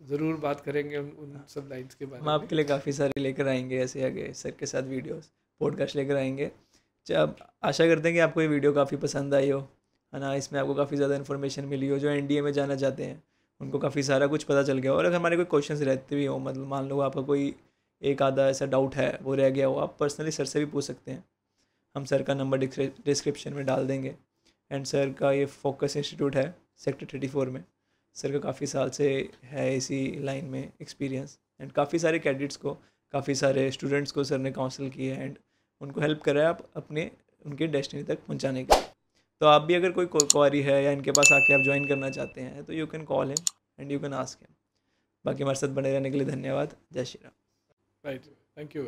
ज़रूर बात करेंगे उन सब लाइन्स के बारे में। हम आपके लिए काफ़ी सारे लेकर आएंगे ऐसे आगे सर के साथ वीडियोस पॉडकास्ट लेकर आएंगे। जब आशा करते हैं कि आपको ये वीडियो काफ़ी पसंद आई हो, है ना, इसमें आपको काफ़ी ज़्यादा इन्फॉर्मेशन मिली हो। जो एनडीए में जाना चाहते हैं उनको काफ़ी सारा कुछ पता चल गया हो। और अगर हमारे कोई क्वेश्चंस रहते भी हो, मतलब मान लो आपका कोई एक आधा ऐसा डाउट है वो रह गया हो, आप पर्सनली सर से भी पूछ सकते हैं। हम सर का नंबर डिस्क्रिप्शन में डाल देंगे। एंड सर का ये फोकस इंस्टीट्यूट है सेक्टर 34 में। सर का काफ़ी साल से है इसी लाइन में एक्सपीरियंस, एंड काफ़ी सारे कैडेट्स को, काफ़ी सारे स्टूडेंट्स को सर ने काउंसिल किए एंड उनको हेल्प करा है आप अपने उनके डेस्टिनी तक पहुंचाने के। तो आप भी अगर कोई क्वारी है या इनके पास आके आप ज्वाइन करना चाहते हैं तो you can call him and you can ask him. बाकी हमारे साथ बने रहने के लिए धन्यवाद। जय Shri Ram. Right, thank you.